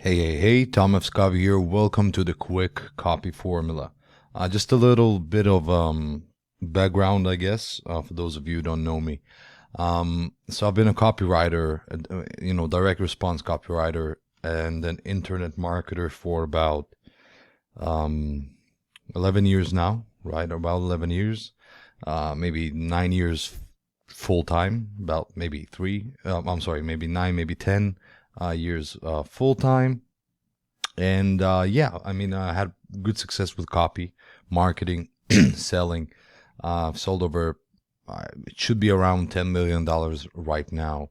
Hey, Tom F. Scavi here. Welcome to the Quick Copy Formula. Just a little bit of background, I guess, for those of you who don't know me. So I've been a copywriter, direct response copywriter, and an internet marketer for about um, 11 years now, right? About 11 years, maybe 9 years full time, about maybe maybe nine, maybe 10 years full time. And I had good success with copy, marketing, selling. Sold over, it should be around $10 million right now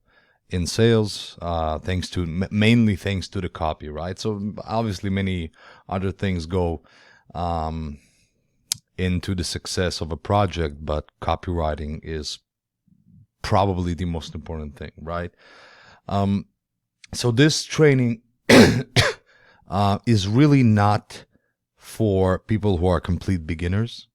in sales, mainly thanks to the copy, right? So obviously many other things go um, into the success of a project, but copywriting is probably the most important thing, right? So this training is really not for people who are complete beginners,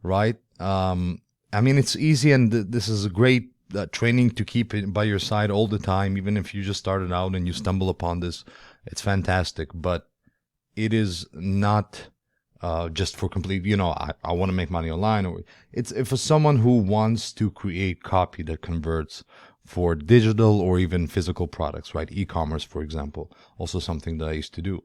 right? It's easy, and this is a great training to keep it by your side all the time, even if you just started out and you stumble upon this. It's fantastic, but it is not just for complete. I want to make money online, or it's for someone who wants to create copy that converts for digital or even physical products, right? E-commerce, for example, also something that I used to do.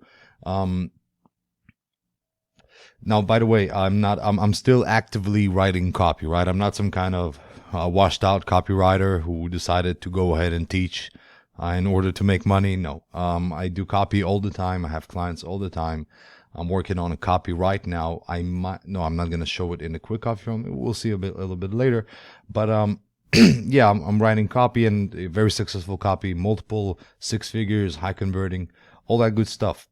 Now, by the way, I'm still actively writing copy, right? I'm not some kind of washed out copywriter who decided to go ahead and teach in order to make money. No, I do copy all the time. I have clients all the time. I'm working on a copy right now. No, I'm not going to show it in a quick copy film. We'll see a little bit later. But yeah, I'm writing copy, and a very successful copy, multiple six figures, high converting, all that good stuff.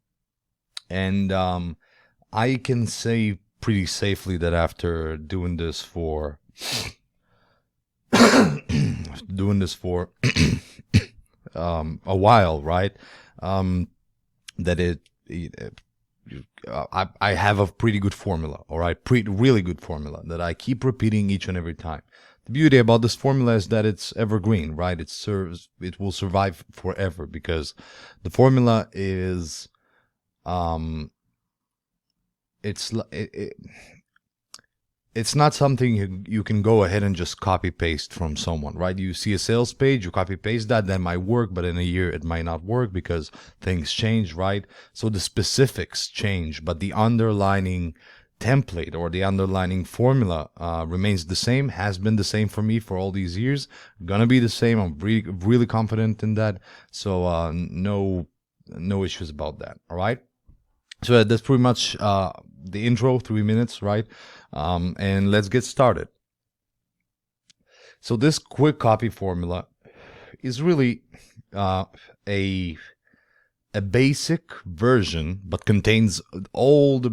And I can say pretty safely that after doing this for a while, right? That I have a pretty good formula, all right, really good formula that I keep repeating each and every time. The beauty about this formula is that it's evergreen, right? It will survive forever because the formula is it's it's not something you can go ahead and just copy paste from someone, right? You see a sales page, you copy paste that might work, but in a year it might not work because things change, right? So the specifics change, but the underlining template or the underlining formula remains the same, has been the same for me for all these years, gonna be the same. I'm really confident in that. So no issues about that, all right? So that's pretty much the intro, 3 minutes, right? And let's get started. So this quick copy formula is really a basic version, but contains all the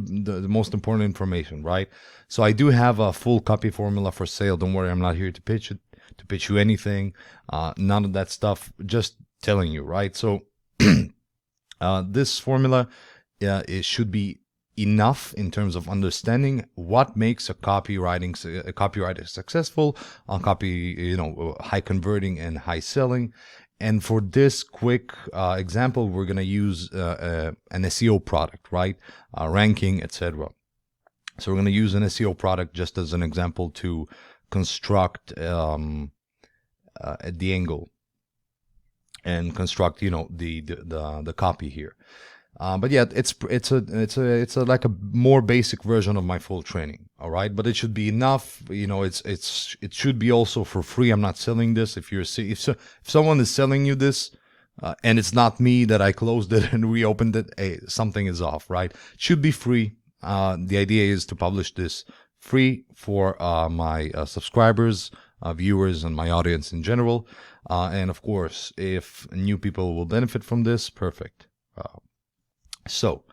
most important information, right? So I do have a full copy formula for sale. Don't worry, I'm not here to pitch you anything. None of that stuff. Just telling you, right? So this formula, it should be enough in terms of understanding what makes a copywriter successful, high converting and high selling. And for this quick example, we're going to use an SEO product, right? Ranking, etc. So we're going to use an SEO product just as an example to construct the angle and construct, the copy here. But yeah, it's a like a more basic version of my full training. All right, but it should be enough. It should be also for free. I'm not selling this. If someone is selling you this, and it's not me that I closed it and reopened it, hey, something is off, right? It should be free. The idea is to publish this free for my subscribers, viewers, and my audience in general. And of course, if new people will benefit from this, perfect. So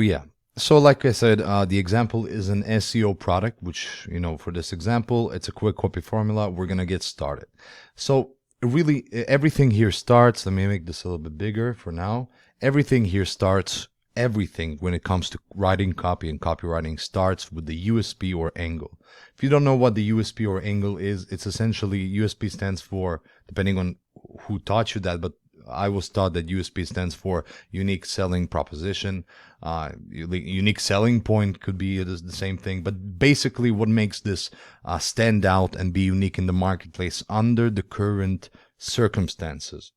yeah. So like I said, the example is an SEO product, which, for this example, it's a quick copy formula. We're going to get started. So really everything here starts, let me make this a little bit bigger for now. Everything when it comes to writing copy and copywriting starts with the USP or angle. If you don't know what the USP or angle is, it's essentially USP stands for, depending on who taught you that, but I was taught that USP stands for unique selling proposition. Unique selling point could be the same thing, but basically what makes this stand out and be unique in the marketplace under the current circumstances.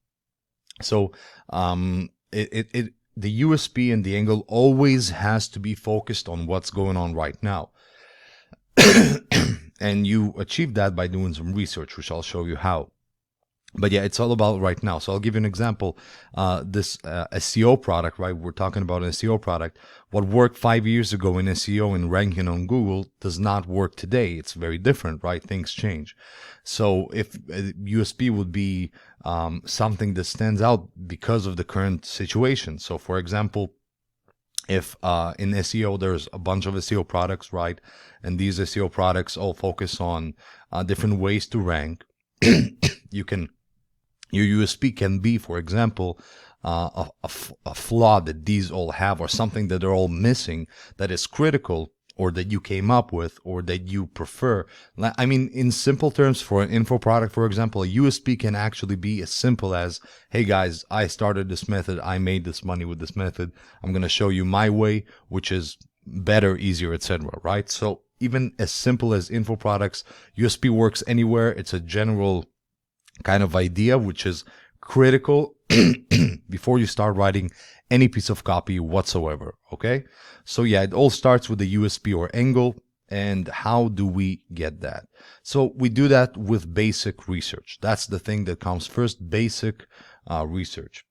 So the USP and the angle always has to be focused on what's going on right now. And you achieve that by doing some research, which I'll show you how. But yeah, it's all about right now. So I'll give you an example. This SEO product, right? We're talking about an SEO product. What worked 5 years ago in SEO and ranking on Google does not work today. It's very different, right? Things change. So if USP would be something that stands out because of the current situation. So for example, if in SEO there's a bunch of SEO products, right? And these SEO products all focus on different ways to rank. Your USP can be, for example, a flaw that these all have, or something that they're all missing that is critical, or that you came up with, or that you prefer. I mean, in simple terms, for an info product, for example, a USP can actually be as simple as, hey guys, I started this method, I made this money with this method, I'm going to show you my way, which is better, easier, etc., right? So even as simple as info products, USP works anywhere. It's a general kind of idea which is critical before you start writing any piece of copy whatsoever. Okay, so yeah, it all starts with the USP or angle. And how do we get that? So we do that with basic research. That's the thing that comes first, basic research.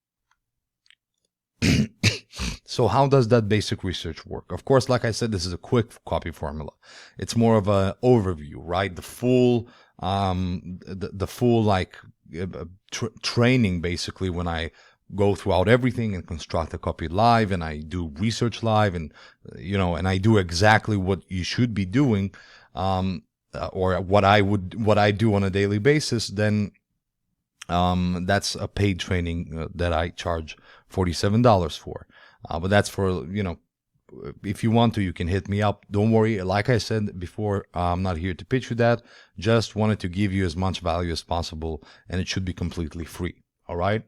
So how does that basic research work? Of course, like I said, this is a quick copy formula. It's more of an overview, right? The full like training, basically, when I go throughout everything and construct a copy live, and I do research live, and and I do exactly what you should be doing, or what I do on a daily basis. Then that's a paid training that I charge $47 for. But that's for, if you want to, you can hit me up. Don't worry. Like I said before, I'm not here to pitch you that. Just wanted to give you as much value as possible, and it should be completely free. All right.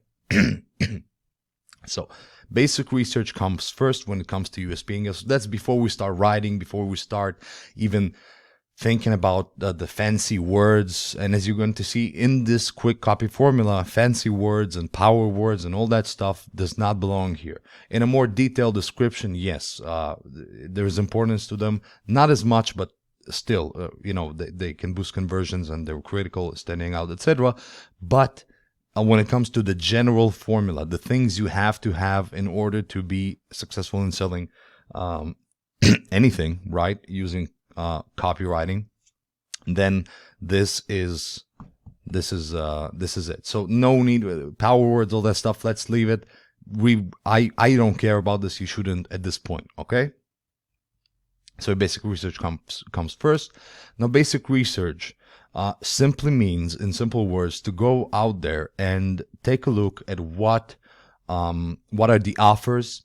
So basic research comes first when it comes to USP. So that's before we start writing, before we start even thinking about the fancy words. And as you're going to see in this quick copy formula, fancy words and power words and all that stuff does not belong here. In a more detailed description, yes, there's importance to them. Not as much, but still, they can boost conversions and they're critical, standing out, etc. But when it comes to the general formula, the things you have to have in order to be successful in selling anything, right, using copywriting, then this is it. So no need power words, all that stuff. Let's leave it. I don't care about this. You shouldn't at this point. Okay. So basic research comes first. Now, basic research simply means, in simple words, to go out there and take a look at what are the offers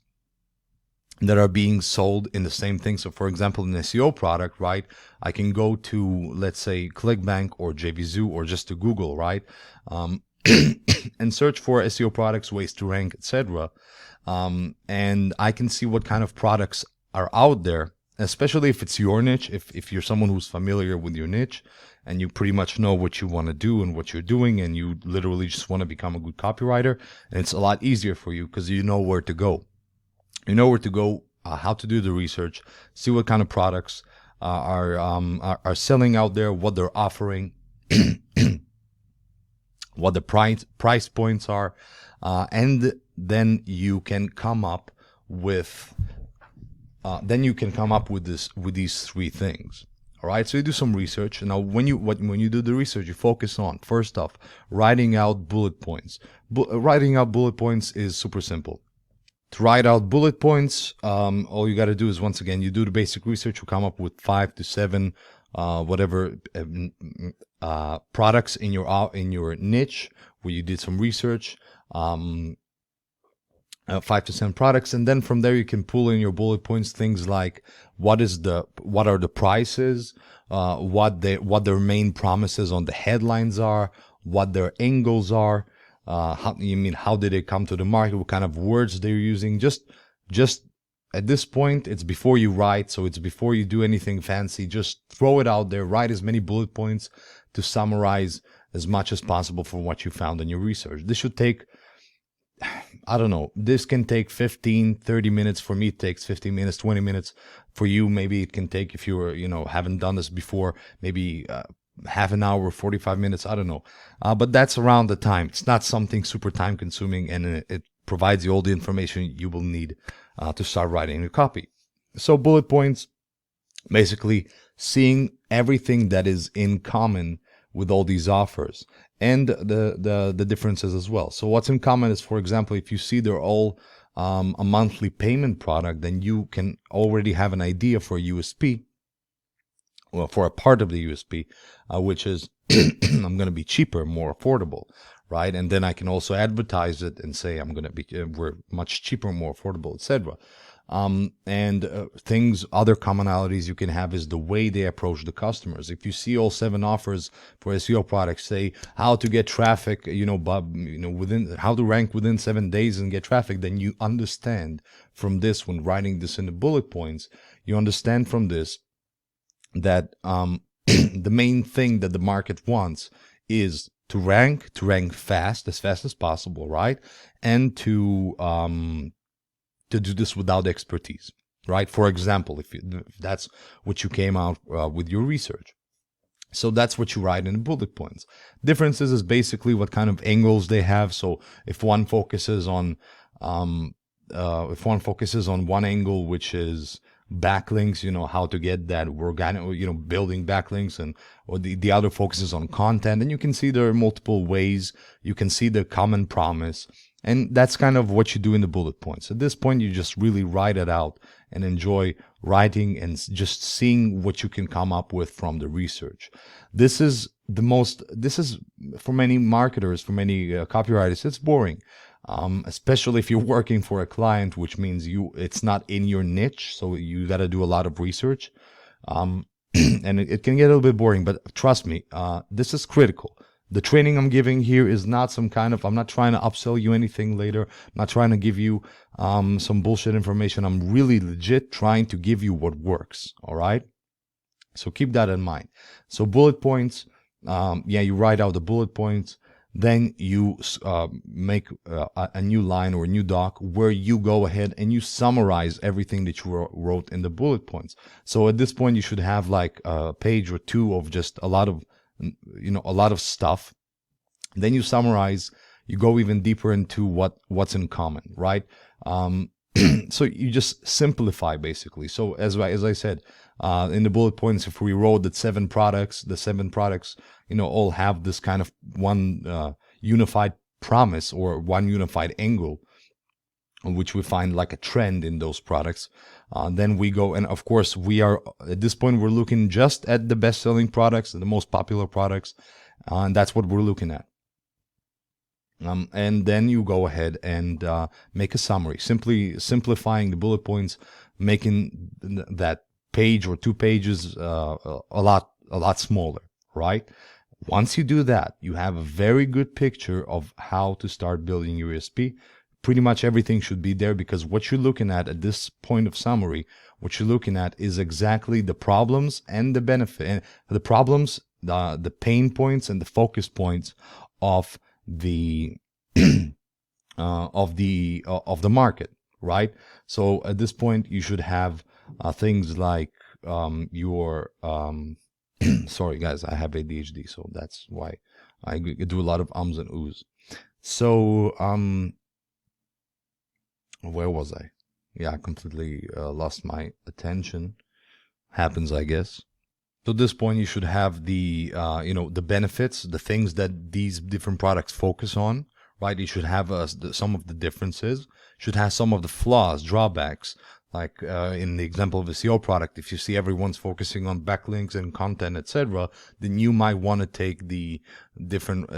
that are being sold in the same thing. So for example, an SEO product, right? I can go to, let's say, ClickBank or JVZoo, or just to Google, right? And search for SEO products, ways to rank, etc. And I can see what kind of products are out there, especially if it's your niche, if you're someone who's familiar with your niche and you pretty much know what you want to do and what you're doing, and you literally just want to become a good copywriter, and it's a lot easier for you because you know where to go. You know where to go, how to do the research, see what kind of products are selling out there, what they're offering, what the price points are, and then you can come up with these three things. All right, so you do some research. Now, when you do the research, you focus on, first off, writing out bullet points. Writing out bullet points is super simple. To write out bullet points, all you got to do is, once again, you do the basic research. You come up with 5 to 7 products in your niche where you did some research. 5 to 7 products, and then from there you can pull in your bullet points things like what are the prices, what their main promises on the headlines are, what their angles are, how did it come to the market? What kind of words they're using? Just at this point, it's before you write, so it's before you do anything fancy. Just throw it out there. Write as many bullet points to summarize as much as possible from what you found in your research. This should take, I don't know, this can take 15, 30 minutes. For me, it takes 15 minutes, 20 minutes. For you, maybe it can take, if you're, haven't done this before, maybe half an hour, 45 minutes, I don't know. But that's around the time. It's not something super time consuming, and it provides you all the information you will need to start writing your copy. So bullet points, basically seeing everything that is in common with all these offers and the differences as well. So what's in common is, for example, if you see they're all a monthly payment product, then you can already have an idea for USP, well, for a part of the USP, which is I'm going to be cheaper, more affordable, right? And then I can also advertise it and say I'm going to be we're much cheaper, more affordable, etc. Other commonalities you can have is the way they approach the customers. If you see all 7 offers for SEO products, say how to get traffic, within how to rank within 7 days and get traffic, then you understand from this, when writing this in the bullet points, you understand from this that the main thing that the market wants is to rank fast as possible, right? And to do this without expertise, right? For example, if that's what you came out with your research. So that's what you write in the bullet points. Differences is basically what kind of angles they have. So if one focuses on one angle, which is backlinks, how to get that organic, building backlinks, or the other focuses on content, and you can see there are multiple ways. You can see the common promise, and that's kind of what you do in the bullet points. At this point, you just really write it out and enjoy writing and just seeing what you can come up with from the research. This is for many marketers, for many copywriters, it's boring. Especially if you're working for a client, which means it's not in your niche, so you got to do a lot of research, and it can get a little bit boring. But trust me, this is critical. The training I'm giving here is not some kind of, I'm not trying to upsell you anything later. I'm not trying to give you some bullshit information. I'm really legit trying to give you what works. All right. So keep that in mind. So bullet points, you write out the bullet points. Then you make a new line or a new doc where you go ahead and you summarize everything that you wrote in the bullet points. So at this point, you should have like a page or two of just a lot of stuff. Then you summarize. You go even deeper into what's in common, right? So you just simplify basically. So as I said, in the bullet points, if we wrote that the 7 products, all have this kind of one unified promise or one unified angle, which we find like a trend in those products. Then we go, and of course we are at this point, we're looking just at the best-selling products, the most popular products, and that's what we're looking at. And then you go ahead and make a summary, simply simplifying the bullet points, making that page or 2 pages a lot smaller, right? Once you do that, you have a very good picture of how to start building your USP. Pretty much everything should be there, because what you're looking at this point of summary, what you're looking at is exactly the problems and the benefit, and the problems, the pain points and the focus points of the of the market, right? So at this point, you should have things like your sorry guys, I have ADHD, so that's why I do a lot of ums and oohs. So where was I? Yeah, I completely lost my attention. Happens, I guess. So at this point, you should have the the benefits, the things that these different products focus on, right? You should have some of the differences, should have some of the flaws, drawbacks. Like in the example of a SEO product, if you see everyone's focusing on backlinks and content, etc., then you might want to take the different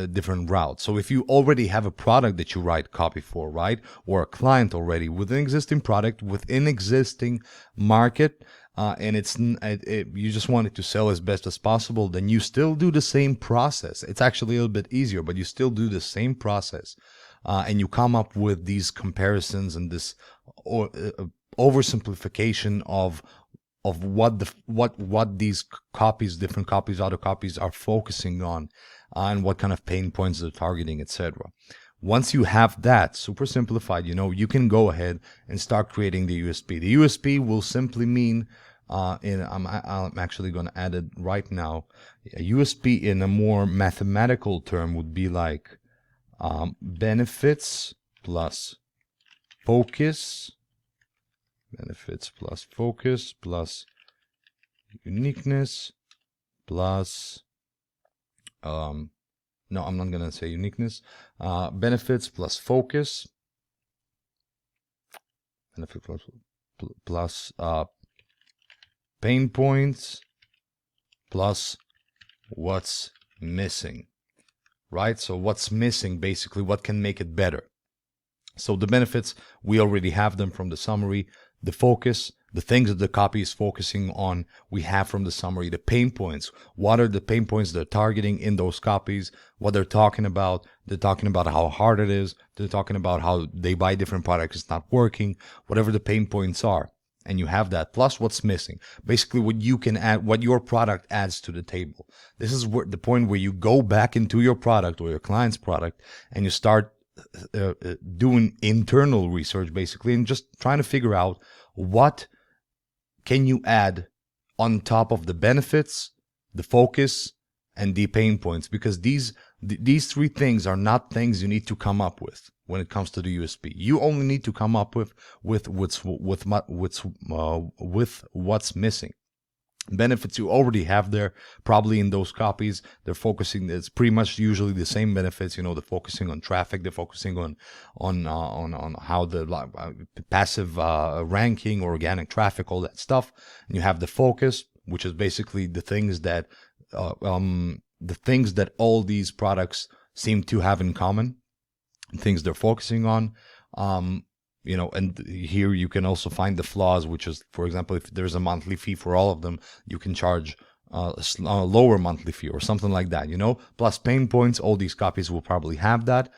route. So if you already have a product that you write copy for, right, or a client already with an existing product, with an existing market, and you just want it to sell as best as possible, then you still do the same process. It's actually a little bit easier, but you still do the same process, and you come up with these comparisons and this oversimplification of what these copies, different copies, other copies are focusing on, and what kind of pain points they're targeting, etc. Once you have that super simplified, you can go ahead and start creating the USP. The USP will simply mean, I'm actually going to add it right now. A USP in a more mathematical term would be like benefits plus focus, plus uniqueness plus no, I'm not gonna say uniqueness. Benefits plus focus. Benefit plus pain points plus what's missing. Right? So what's missing, basically, what can make it better. So the benefits, we already have them from the summary. The focus, the things that the copy is focusing on, we have from the summary. The pain points, what are the pain points they're targeting in those copies, what they're talking about. They're talking about how hard it is. They're talking about how they buy different products, it's not working, whatever the pain points are. And you have that, plus what's missing. Basically, what you can add, what your product adds to the table. This is the point where you go back into your product or your client's product and you start doing internal research, basically, and just trying to figure out what can you add on top of the benefits, the focus, and the pain points, because these three things are not things you need to come up with when it comes to the USP. You only need to come up with what's missing. Benefits you already have there, probably in those copies. They're focusing, it's pretty much usually the same benefits. They're focusing on traffic, they're focusing on how the passive ranking, organic traffic, all that stuff. And you have the focus, which is basically the things that all these products seem to have in common, things they're focusing on. And here you can also find the flaws, which is, for example, if there's a monthly fee for all of them, you can charge a lower monthly fee or something like that, plus pain points. All these copies will probably have that.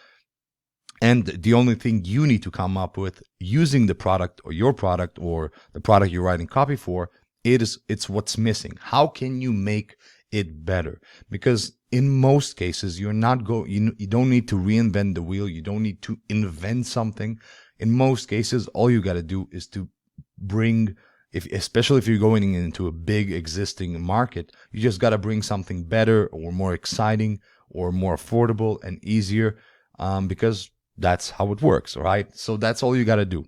And the only thing you need to come up with using the product or your product or the product you're writing copy for, it's what's missing. How can you make it better? Because in most cases, you don't need to reinvent the wheel. You don't need to invent something. In most cases, all you got to do is to bring, especially if you're going into a big existing market, you just got to bring something better or more exciting or more affordable and easier, because that's how it works, right? So that's all you got to do.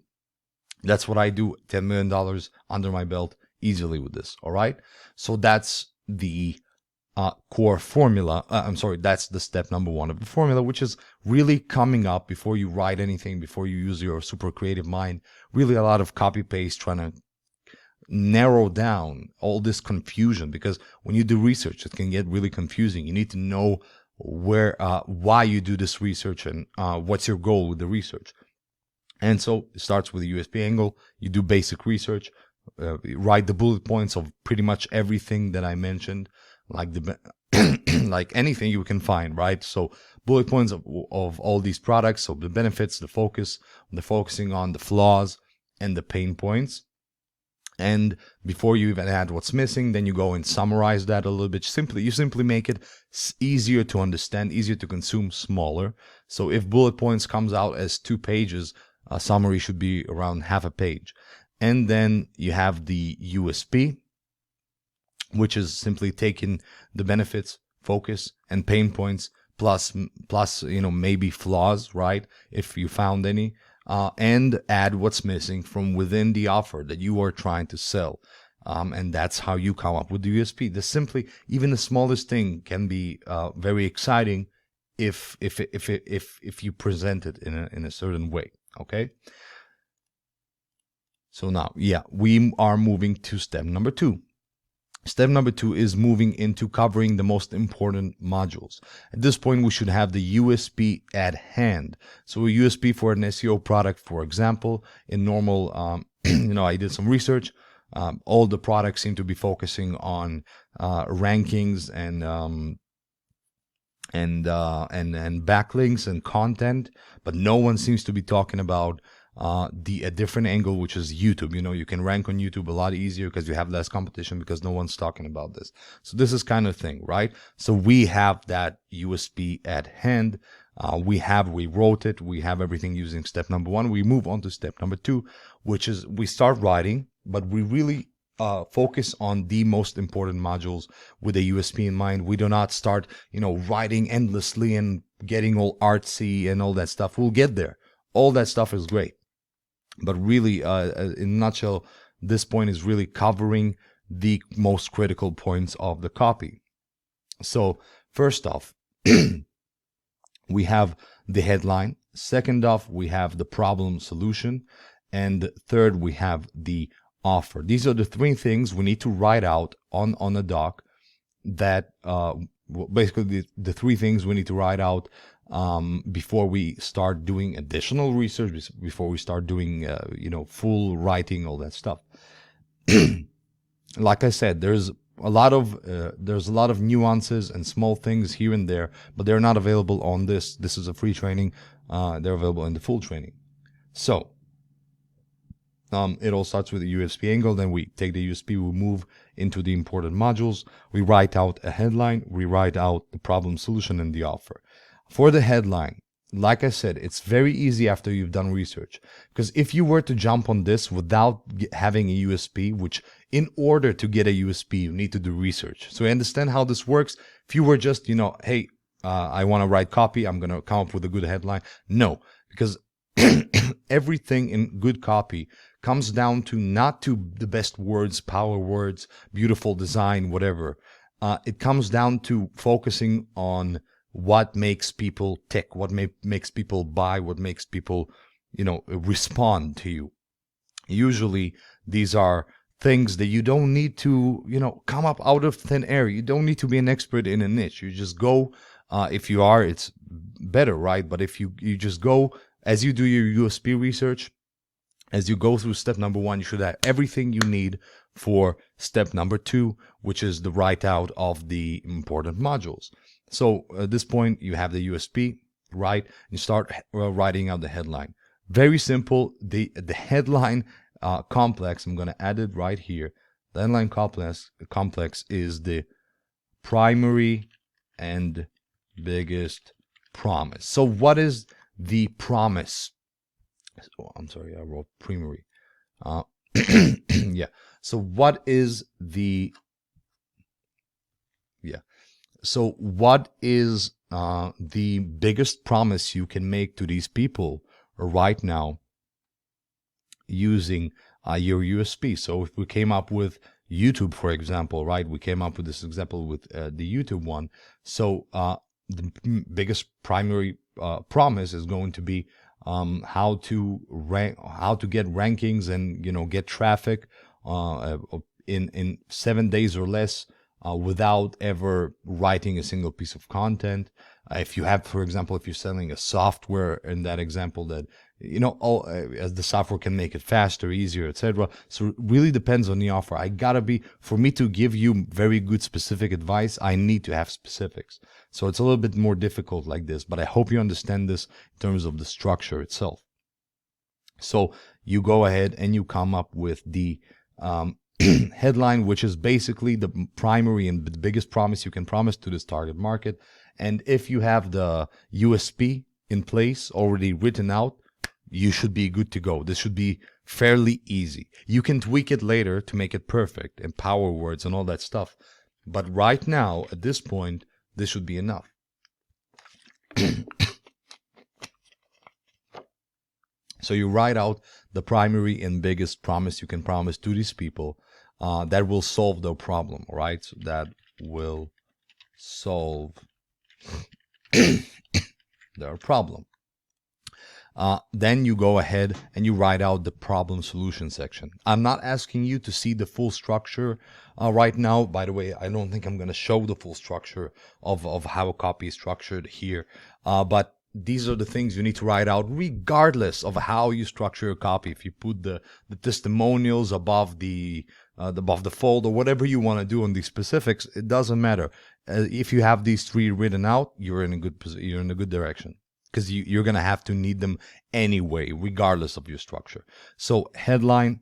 That's what I do. $10 million under my belt easily with this, all right? So that's the core formula. That's the step number one of the formula, which is really coming up before you write anything, before you use your super creative mind. Really a lot of copy paste, trying to narrow down all this confusion, because when you do research, it can get really confusing. You need to know why you do this research and what's your goal with the research. And so it starts with a USP angle. You do basic research, write the bullet points of pretty much everything that I mentioned, like like anything you can find, right? So bullet points of all these products, so the benefits, the focus, the focusing on the flaws and the pain points. And before you even add what's missing, then you go and summarize that a little bit. You simply make it easier to understand, easier to consume, smaller. So if bullet points comes out as 2 pages, a summary should be around half a page. And then you have the USP, which is simply taking the benefits, focus, and pain points, plus maybe flaws, right, if you found any, and add what's missing from within the offer that you are trying to sell. And that's how you come up with the USP. Even the smallest thing can be very exciting if you present it in a certain way. Okay. So now, we are moving to step number 2. Step number 2 is moving into covering the most important modules. At this point, we should have the USP at hand. So a USP for an SEO product, for example, in normal, I did some research. All the products seem to be focusing on rankings and backlinks and content, but no one seems to be talking about a different angle, which is YouTube. You can rank on YouTube a lot easier because you have less competition, because no one's talking about this. So this is kind of thing, right? So we have that USP at hand. We wrote it. We have everything using step number 1. We move on to step number 2, which is we start writing, but we really focus on the most important modules with a USP in mind. We do not start, writing endlessly and getting all artsy and all that stuff. We'll get there. All that stuff is great. But really, in a nutshell, this point is really covering the most critical points of the copy. So first off, we have the headline. Second off, we have the problem solution. And third, we have the offer. These are the 3 things we need to write out on a doc. That basically the 3 things we need to write out before we start doing additional research, before we start doing full writing, all that stuff. Like I said, there's a lot of nuances and small things here and there, but they're not available on this. This is a free training. They're available in the full training. So it all starts with the USP angle. Then we take the USP, we move into the important modules. We write out a headline, we write out the problem solution and the offer. For the headline, like I said, it's very easy after you've done research. Because if you were to jump on this without having a USP, which in order to get a USP, you need to do research. So you understand how this works. If you were just, hey, I want to write copy, I'm going to come up with a good headline. No, because everything in good copy comes down to not to the best words, power words, beautiful design, whatever. It comes down to focusing on what makes people tick, what makes people buy, what makes people, respond to you. Usually these are things that you don't need to, come up out of thin air. You don't need to be an expert in a niche. You just go, if you are, it's better, right? But if you just go, as you do your USP research, as you go through step number 1, you should have everything you need for step number 2, which is the write out of the important modules. So at this point, you have the USP, right? You start writing out the headline. Very simple. The headline complex, I'm going to add it right here. The headline complex is the primary and biggest promise. So what is the promise? I'm sorry, I wrote primary. Yeah. So what is the biggest promise you can make to these people right now using your USP? So if we came up with YouTube, for example, right? We came up with this example with the YouTube one. So the biggest primary promise is going to be how to get rankings and get traffic in 7 days or less without ever writing a single piece of content. If you have, for example, if you're selling a software in that example, that as the software can make it faster, easier, etc. So it really depends on the offer. For me to give you very good specific advice, I need to have specifics. So it's a little bit more difficult like this, but I hope you understand this in terms of the structure itself. So you go ahead and you come up with the headline, which is basically the primary and the biggest promise you can promise to this target market. And if you have the USP in place already written out, you should be good to go. This should be fairly easy. You can tweak it later to make it perfect and power words and all that stuff. But right now, at this point, this should be enough. So you write out the primary and biggest promise you can promise to these people that will solve their problem, right? So that will solve their problem. Then you go ahead and you write out the problem solution section. I'm not asking you to see the full structure right now. By the way, I don't think I'm going to show the full structure of how a copy is structured here. But these are the things you need to write out regardless of how you structure a copy. If you put the testimonials above the above the fold, or whatever you want to do on these specifics. It doesn't matter. If you have these three written out, you're in a good you're in a good direction, because you're gonna have to need them anyway, regardless of your structure. So headline,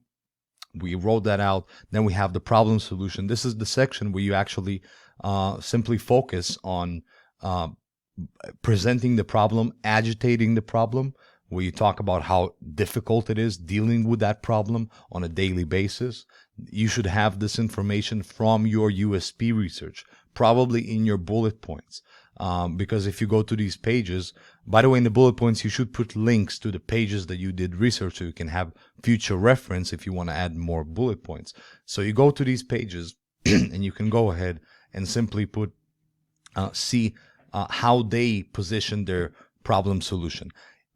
we wrote that out. Then we have the problem solution. This is the section where you actually simply focus on presenting the problem, agitating the problem, where you talk about how difficult it is dealing with that problem on a daily basis. You should have this information from your USP research, probably in your bullet points. Because if you go to these pages, by the way, in the bullet points, you should put links to the pages that you did research so you can have future reference if you want to add more bullet points. So you go to these pages and you can go ahead and simply put, see how they position their problem solution.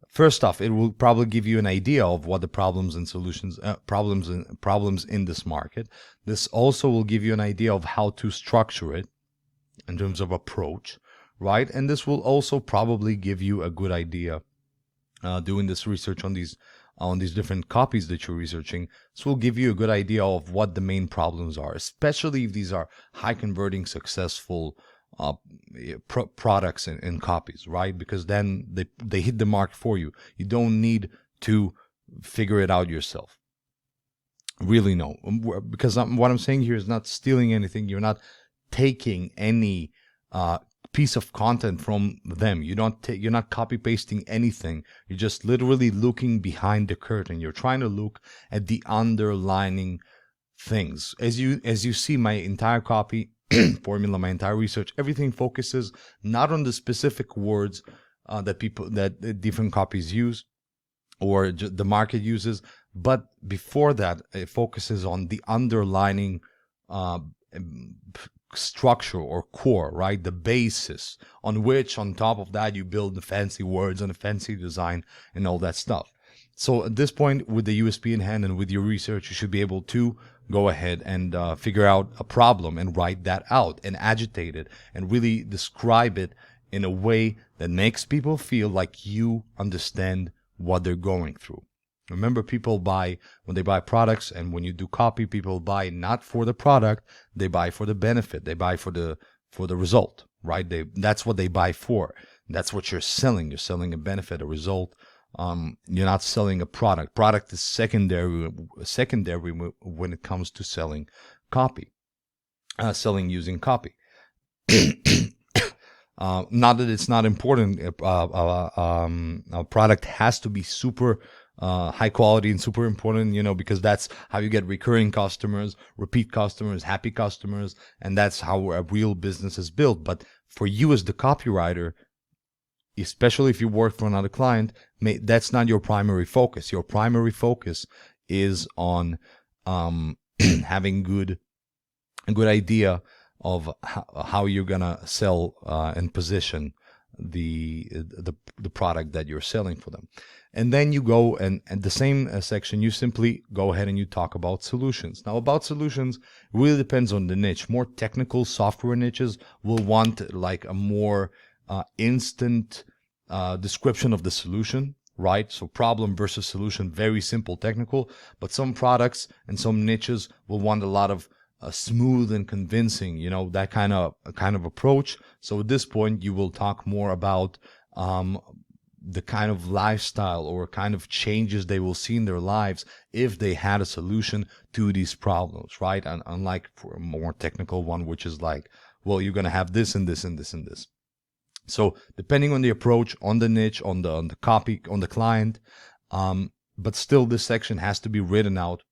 First off, it will probably give you an idea of what the problems and solutions, problems in this market. This also will give you an idea of how to structure it in terms of approach, right? And this will also probably give you a good idea, doing this research on these different copies that you're researching. This will give you a good idea of what the main problems are, especially if these are high converting, successful products and copies, right? Because then they hit the mark for you. You don't need to figure it out yourself. Really, no. Because what I'm saying here is not stealing anything. You're not taking any piece of content from them. You're not copy pasting anything. You're just literally looking behind the curtain. You're trying to look at the underlining things. As you see, my entire copy formula, my entire research, everything focuses not on the specific words that different copies use or the market uses, but before that, it focuses on the underlining structure or core, right? The basis on which, on top of that, you build the fancy words and the fancy design and all that stuff. So at this point, with the USP in hand and with your research, you should be able to go ahead and figure out a problem and write that out and agitate it and really describe it in a way that makes people feel like you understand what they're going through. Remember, people buy when they buy products, and when you do copy, people buy not for the product, they buy for the benefit, they buy for the result, right? That's what they buy for. That's what you're selling. You're selling a benefit, a result. You're not selling a product. Product is secondary when it comes to selling copy, selling using copy. Not that it's not important. A product has to be super high quality and super important, because that's how you get recurring customers, repeat customers, happy customers, and that's how a real business is built. But for you as the copywriter, especially if you work for another client, that's not your primary focus. Your primary focus is on having a good idea of how you're gonna sell and position the product that you're selling for them. And then you go and the same section, you simply go ahead and you talk about solutions. Now, about solutions really depends on the niche. More technical software niches will want like a more instant description of the solution, right? So problem versus solution, very simple technical. But some products and some niches will want a lot of smooth and convincing, that kind of approach. So at this point, you will talk more about the kind of lifestyle or kind of changes they will see in their lives if they had a solution to these problems, right? And unlike for a more technical one, which is like, well, you're going to have this and this and this and this. So depending on the approach, on the niche, on the copy, on the client, but still this section has to be written out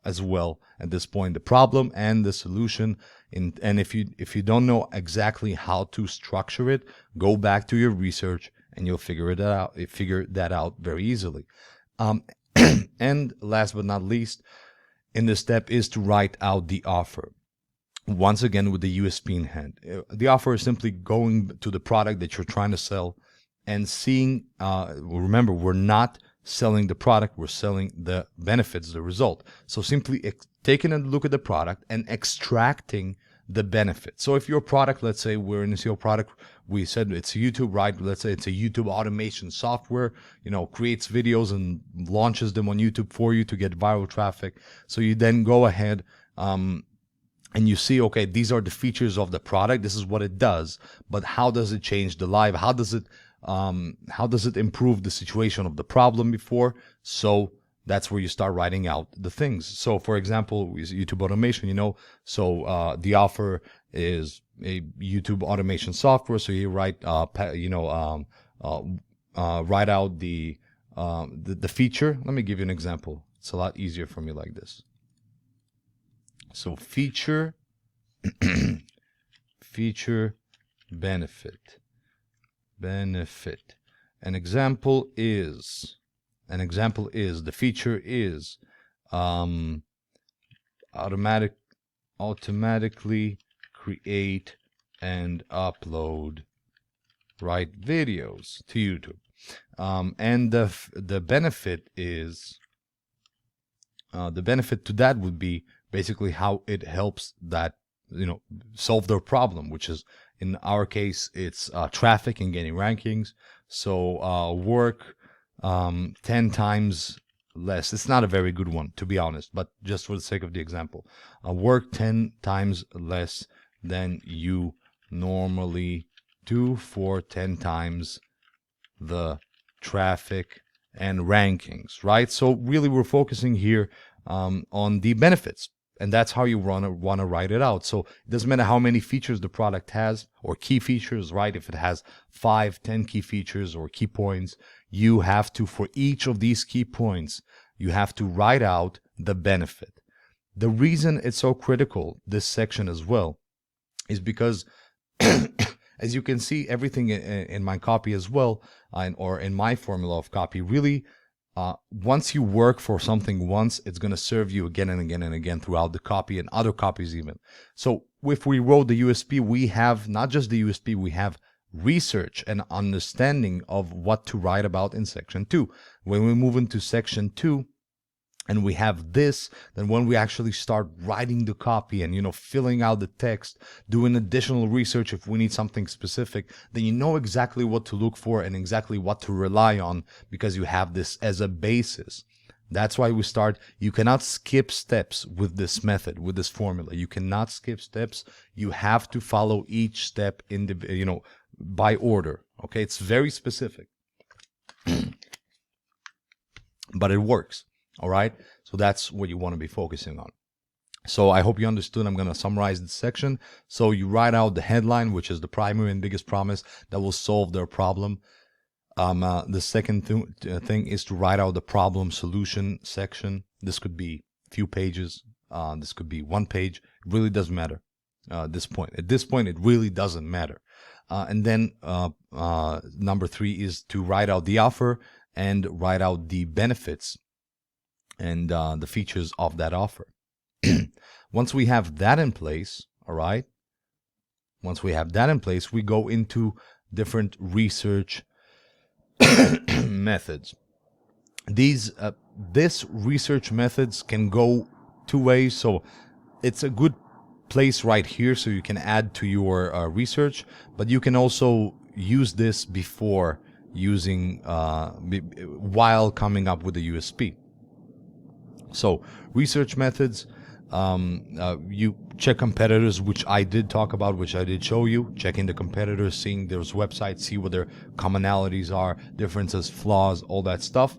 as well at this point, the problem and the solution. And if you don't know exactly how to structure it, go back to your research and you'll figure that out very easily. And last but not least, in this step is to write out the offer. Once again, with the USP in hand. The offer is simply going to the product that you're trying to sell and seeing, remember, we're not selling the product, we're selling the benefits, the result. So simply taking a look at the product and extracting the benefit. So if your product, let's say we're in a SEO product, we said it's YouTube, right? Let's say it's a YouTube automation software, creates videos and launches them on YouTube for you to get viral traffic. So you then go ahead and you see, okay, these are the features of the product, this is what it does, but how does it change the life, how does it improve the situation of the problem before? So that's where you start writing out the things. So for example, with YouTube automation, the offer is a YouTube automation software, so you write write out the feature. Let me give you an example. It's a lot easier for me like this. So feature feature benefit. An example is the feature is automatically create and upload videos to YouTube. And the benefit is the benefit to that would be basically how it helps that solve their problem, which is, in our case, it's traffic and getting rankings. So work 10 times less. It's not a very good one, to be honest, but just for the sake of the example, work 10 times less than you normally do for 10 times the traffic and rankings, right? So really we're focusing here on the benefits, and that's how you want to write it out. So it doesn't matter how many features the product has, or key features, right? If it has 5, 10 key features or key points, you have to, for each of these key points, you have to write out the benefit. The reason it's so critical, this section as well, is because as you can see, everything in my copy as well, or in my formula of copy, really, once you work for something once, it's going to serve you again and again and again throughout the copy and other copies even. So if we wrote the USP, we have not just the USP, we have research and understanding of what to write about in section 2. When we move into section 2, and we have this, then when we actually start writing the copy and filling out the text, doing additional research if we need something specific, then you know exactly what to look for and exactly what to rely on, because you have this as a basis. That's why we start. You cannot skip steps with this method, with this formula. You cannot skip steps. You have to follow each step in the by order. Okay, it's very specific, but it works. All right, so that's what you want to be focusing on. So I hope you understood. I'm going to summarize this section. So you write out the headline, which is the primary and biggest promise that will solve their problem. The second thing is to write out the problem solution section. This could be a few pages. This could be 1 page. It really doesn't matter at this point. At this point, it really doesn't matter. And then number 3 is to write out the offer and write out the benefits and the features of that offer. Once we have that in place, all right, once we have that in place, we go into different research methods. This research methods can go 2 ways. So it's a good place right here, so you can add to your research, but you can also use this before using while coming up with the USP. So research methods, you check competitors, which I did talk about, which I did show you. Checking the competitors, seeing those websites, see what their commonalities are, differences, flaws, all that stuff.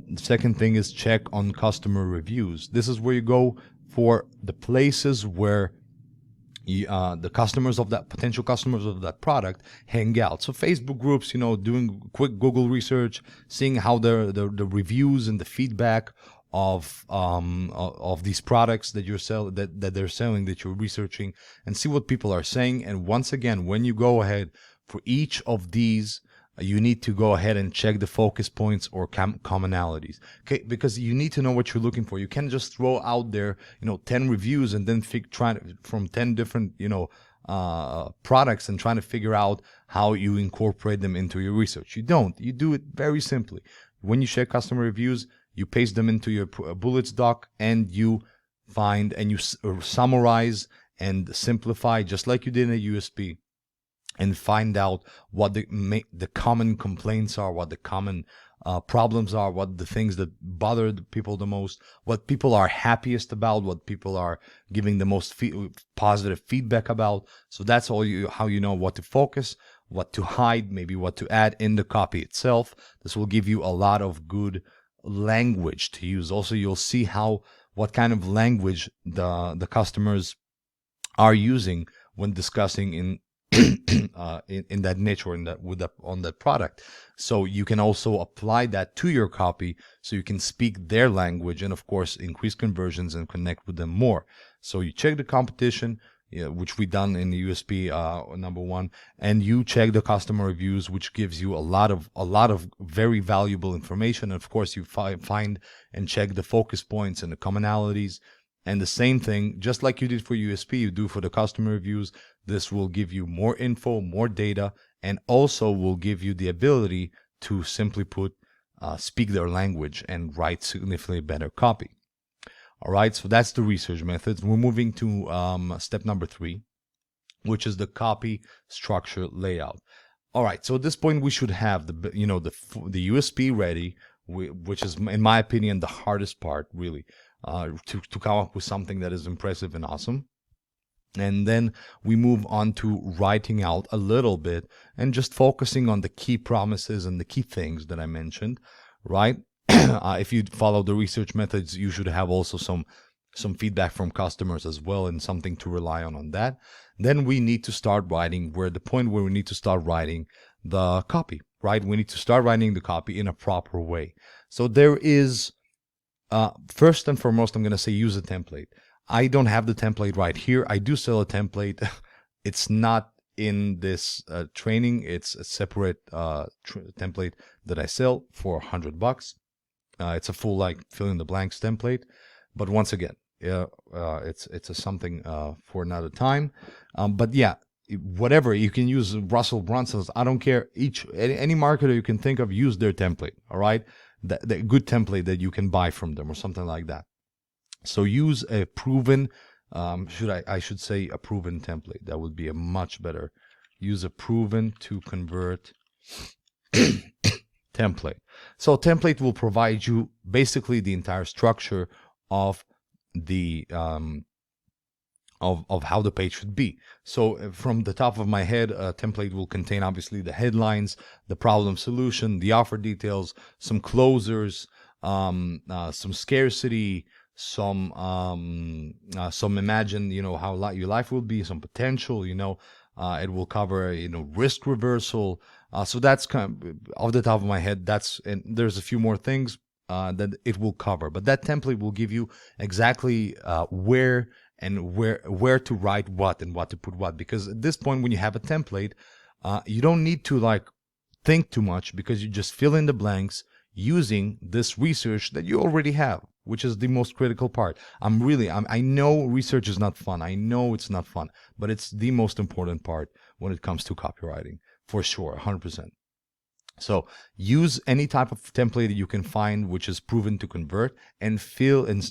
The second thing is check on customer reviews. This is where you go for the places where the customers of that, potential customers of that product, hang out. So Facebook groups, doing quick Google research, seeing how the reviews and the feedback of these products that they're selling, that you're researching, and see what people are saying. And once again, when you go ahead for each of these, you need to go ahead and check the focus points or commonalities. Okay, because you need to know what you're looking for. You can't just throw out there 10 reviews and then try from 10 different products and trying to figure out how you incorporate them into your research. You don't. You do it very simply. When you check customer reviews, you paste them into your bullets doc, and you find and you summarize and simplify, just like you did in a USP, and find out what the common complaints are, what the common problems are, what the things that bother the people the most, what people are happiest about, what people are giving the most positive feedback about. So that's all how you know what to focus, what to hide, maybe what to add in the copy itself. This will give you a lot of good language to use. Also, you'll see what kind of language the customers are using when discussing in that niche or on that product. So you can also apply that to your copy, so you can speak their language and of course increase conversions and connect with them more. So you check the competition, which we done in the USP number one, and you check the customer reviews, which gives you a lot of very valuable information. And of course, you find and check the focus points and the commonalities. And the same thing, just like you did for USP, you do for the customer reviews. This will give you more info, more data, and also will give you the ability to simply speak their language and write significantly better copy. All right, so that's the research methods. We're moving to step number 3, which is the copy structure layout. All right, so at this point we should have the USP ready, which is, in my opinion, the hardest part, really, to come up with something that is impressive and awesome. And then we move on to writing out a little bit and just focusing on the key promises and the key things that I mentioned, right? If you follow the research methods, you should have also some feedback from customers as well and something to rely on that. Then we need to start writing. We're at the point where we need to start writing the copy, right? We need to start writing the copy in a proper way. So there is, first and foremost, I'm going to say use a template. I don't have the template right here. I do sell a template. It's not in this training. It's a separate template that I sell for $100. It's a full fill in the blanks template. But once again, it's something for another time. But yeah, whatever, you can use Russell Brunson's. I don't care. Any marketer you can think of, use their template. All right, the good template that you can buy from them or something like that. So use a proven, I should say a proven template. That would be a much better. Use a proven to convert template. So template will provide you basically the entire structure of the of how the page should be. So from the top of my head, a template will contain obviously the headlines, the problem solution, the offer details, some closers, some scarcity, some imagine, how your life will be, some potential, it will cover, risk reversal. So that's kind of off the top of my head. And there's a few more things that it will cover, but that template will give you exactly where to write what and what to put what. Because at this point, when you have a template, you don't need to think too much, because you just fill in the blanks using this research that you already have, which is the most critical part. I know research is not fun. I know it's not fun, but it's the most important part when it comes to copywriting, for sure, 100%. So use any type of template that you can find, which is proven to convert, and fill and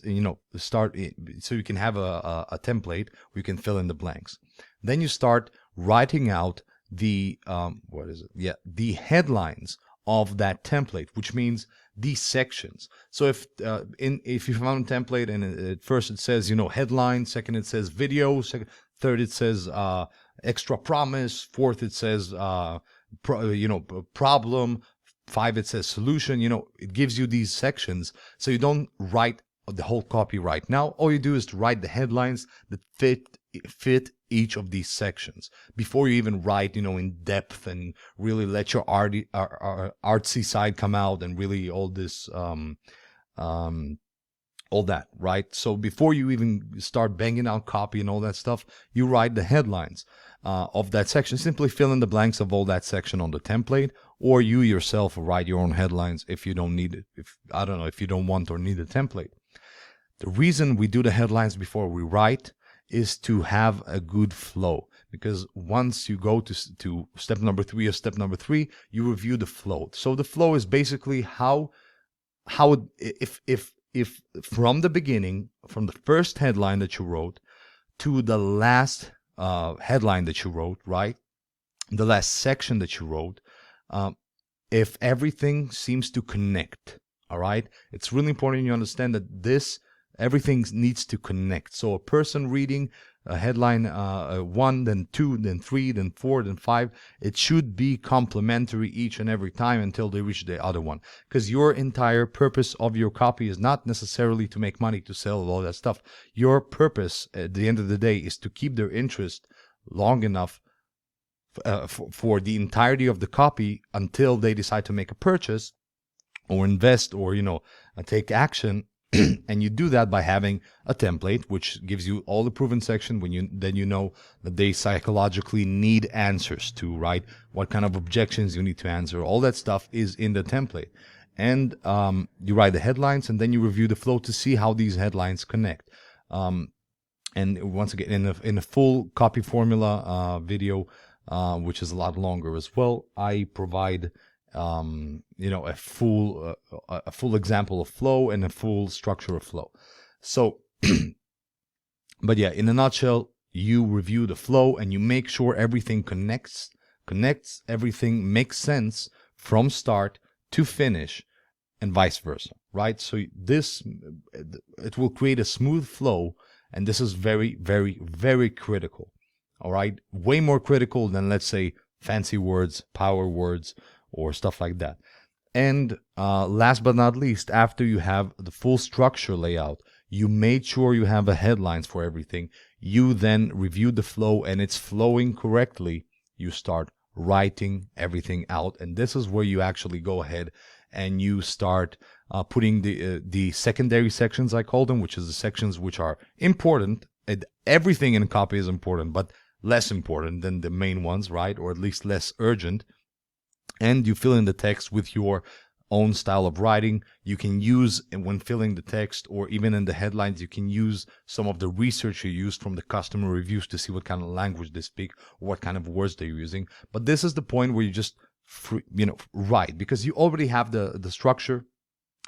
start so you can have a template where you can fill in the blanks. Then you start writing out the the headlines of that template, which means these sections. So if you found a template and at first it says headline, second it says video, third it says extra promise, fourth it says problem, 5 it says solution, it gives you these sections, so you don't write the whole copy right now. All you do is to write the headlines that fit each of these sections before you even write in depth and really let your artsy side come out and really all this all that, right? So before you even start banging out copy and all that stuff, you write the headlines of that section. Simply fill in the blanks of all that section on the template, or you yourself write your own headlines if you don't need it. If you don't want or need a template. The reason we do the headlines before we write is to have a good flow, because once you go to step number 3 or step number 3, you review the flow. So the flow is basically if from the beginning, from the first headline that you wrote to the last headline that you wrote, right? The last section that you wrote, if everything seems to connect. All right, it's really important you understand that everything needs to connect. So a person reading a headline 1, then 2, then 3, then 4, then 5, it should be complementary each and every time until they reach the other one. Because your entire purpose of your copy is not necessarily to make money, to sell all that stuff. Your purpose at the end of the day is to keep their interest long enough for the entirety of the copy until they decide to make a purchase or invest or take action. And you do that by having a template which gives you all the proven section then you know that they psychologically need answers to, right? What kind of objections you need to answer, all that stuff is in the template. And you write the headlines, and then you review the flow to see how these headlines connect. And once again, in a full copy formula video, which is a lot longer as well, I provide a full example of flow and a full structure of flow. So, but yeah, in a nutshell, you review the flow and you make sure everything connects, everything makes sense from start to finish, and vice versa, right? So it will create a smooth flow, and this is very, very, very critical. All right, way more critical than, let's say, fancy words, power words, or stuff like that. And last but not least, after you have the full structure layout, you made sure you have the headlines for everything. You then review the flow and it's flowing correctly. You start writing everything out, and this is where you actually go ahead and you start putting the secondary sections, I call them, which is the sections which are important. Everything in copy is important, but less important than the main ones, right? Or at least less urgent. And you fill in the text with your own style of writing. You can use, when filling the text or even in the headlines, you can use some of the research you used from the customer reviews to see what kind of language they speak, or what kind of words they're using. But this is the point where you just write, because you already have the structure.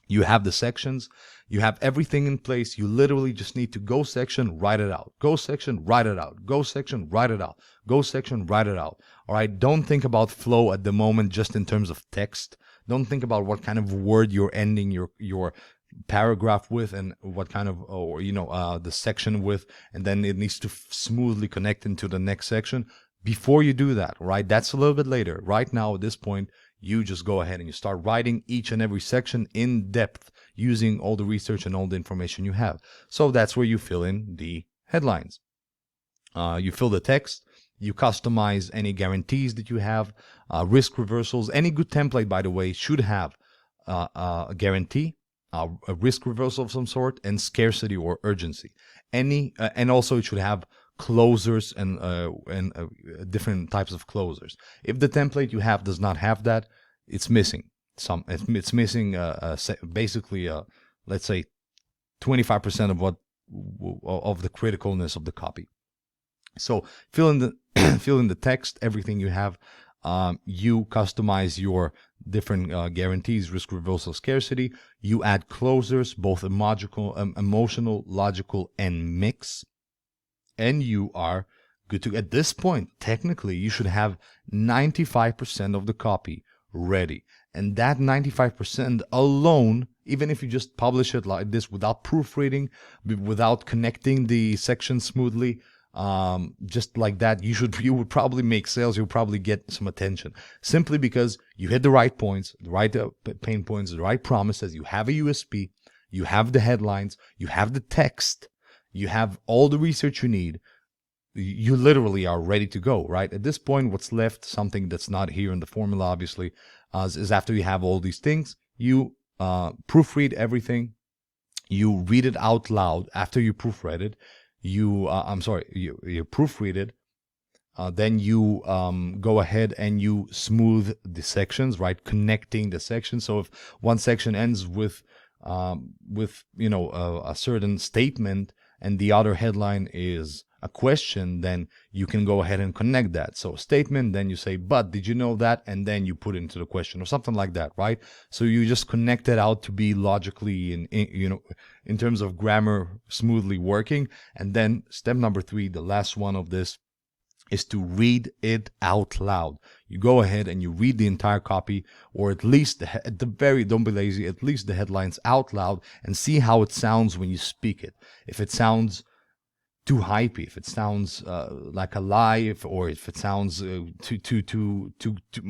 You have the sections, you have everything in place. You literally just need to go section, write it out. Go section, write it out. Go section, write it out. Go section, write it out. All right. Don't think about flow at the moment just in terms of text. Don't think about what kind of word you're ending your paragraph with, and what kind of, the section with, and then it needs to smoothly connect into the next section. Before you do that, right? That's a little bit later. Right now, at this point, you just go ahead and you start writing each and every section in depth using all the research and all the information you have. So that's where you fill in the headlines. You fill the text. You customize any guarantees that you have, risk reversals. Any good template, by the way, should have a guarantee, a risk reversal of some sort, and scarcity or urgency. And also it should have closers and different types of closers. If the template you have does not have that, it's missing. It's missing basically, let's say, 25% of the criticalness of the copy. So fill in the text, everything you have. You customize your different guarantees, risk reversal, scarcity. You add closers, both emotional, logical, and mix. And you are good to, at this point, technically, you should have 95% of the copy ready. And that 95% alone, even if you just publish it like this without proofreading, without connecting the sections smoothly, just like that, you would probably make sales. You'll probably get some attention, simply because you hit the right points, the right pain points, the right promises. You have a USP, you have the headlines, you have the text, you have all the research you need. You literally are ready to go, right? At this point, what's left, something that's not here in the formula, obviously, is after you have all these things, you proofread everything. You read it out loud after you proofread it. You proofread it. Then you go ahead and you smooth the sections, right? Connecting the sections. So if one section ends with a certain statement and the other headline is a question, then you can go ahead and connect that. So statement, then you say, but did you know that? And then you put into the question or something like that, right? So you just connect it out to be logically in terms of grammar smoothly working. And then step number 3, the last one of this, is to read it out loud. You go ahead and you read the entire copy, or at least at the very, don't be lazy, at least the headlines out loud, and see how it sounds when you speak it. If it sounds too hypey, if it sounds like a lie, or if it sounds too,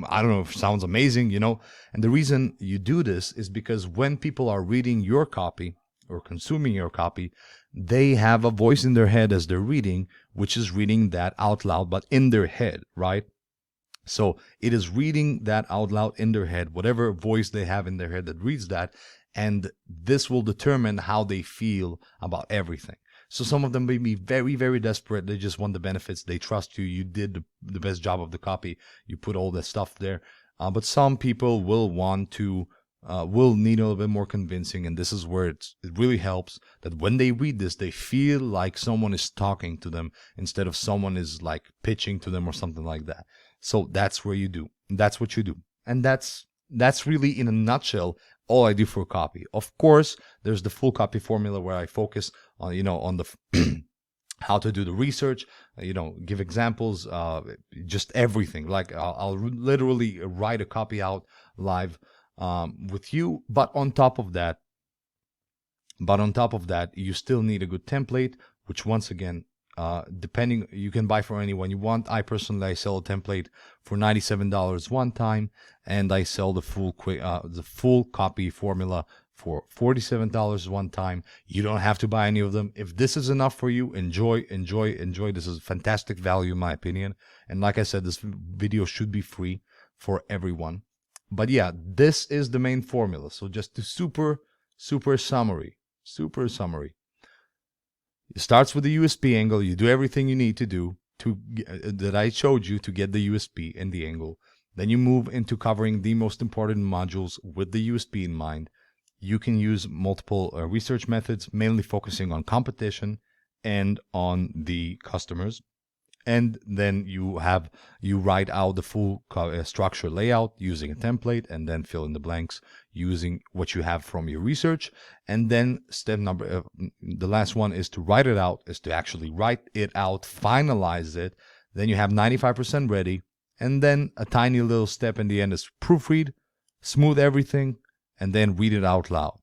I don't know, if it sounds amazing, you know. And the reason you do this is because when people are reading your copy or consuming your copy, they have a voice in their head as they're reading, which is reading that out loud, but in their head, right? So it is reading that out loud in their head, whatever voice they have in their head that reads that, and this will determine how they feel about everything. So some of them may be very, very desperate. They just want the benefits. They trust you. You did the best job of the copy. You put all that stuff there. But some people will want to will need a little bit more convincing, and this is where it really helps that when they read this, they feel like someone is talking to them instead of someone is like pitching to them or something like that. So that's where you do. That's what you do, and that's really in a nutshell all I do for copy. Of course, there's the full copy formula where I focus on on the how to do the research, give examples, just everything. Like I'll literally write a copy out live with you. But on top of that, you still need a good template, which once again, depending, you can buy from anyone you want. I personally, I sell a template for $97 one time, and I sell the full copy formula for $47 one time. You don't have to buy any of them. If this is enough for you, enjoy. This is fantastic value in my opinion. And like I said, this video should be free for everyone. But yeah, this is the main formula. So just the super summary. It starts with the USP angle. You do everything you need to do that I showed you to get the USP and the angle. Then you move into covering the most important modules with the USP in mind. You can use multiple research methods, mainly focusing on competition and on the customers. And then you write out the full structure layout using a template, and then fill in the blanks using what you have from your research. And then step number, the last one is to write it out, is to actually write it out, finalize it. Then you have 95% ready. And then a tiny little step in the end is proofread, smooth everything, and then read it out loud.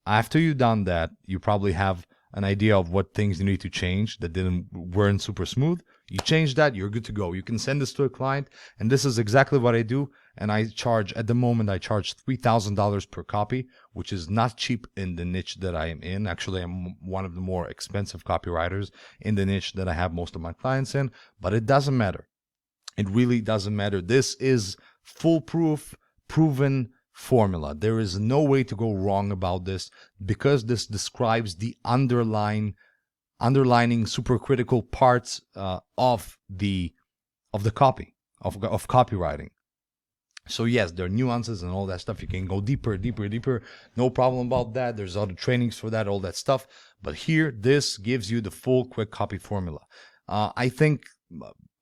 After you've done that, you probably have an idea of what things you need to change that weren't super smooth. You change that, you're good to go. You can send this to a client, and this is exactly what I do. And I charge, at the moment, I charge $3,000 per copy, which is not cheap in the niche that I am in. Actually, I'm one of the more expensive copywriters in the niche that I have most of my clients in, but it doesn't matter. It really doesn't matter. This is foolproof, proven formula. There is no way to go wrong about this, because this describes the underlying supercritical parts of the copy of copywriting. So yes, there are nuances and all that stuff. You can go deeper. No problem about that. There's other trainings for that, all that stuff. But here, this gives you the full quick copy formula. I think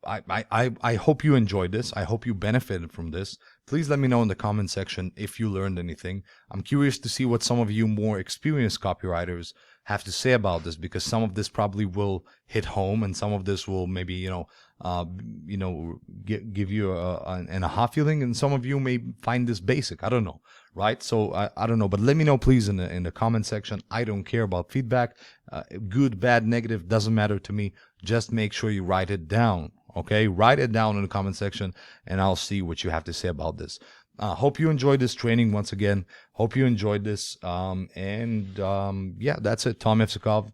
I hope you enjoyed this. I hope you benefited from this. Please let me know in the comment section if you learned anything. I'm curious to see what some of you more experienced copywriters have to say about this, because some of this probably will hit home, and some of this will maybe give you an aha feeling, and some of you may find this basic. I don't know, right? So I don't know, but let me know please in the comment section. I don't care about feedback, good, bad, negative, doesn't matter to me. Just make sure you write it down. Okay, write it down in the comment section, and I'll see what you have to say about this. Hope you enjoyed this training once again. Hope you enjoyed this. Yeah, that's it. Tom Evsakov.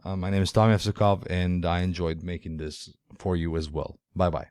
My name is Tom Evsakov, and I enjoyed making this for you as well. Bye-bye.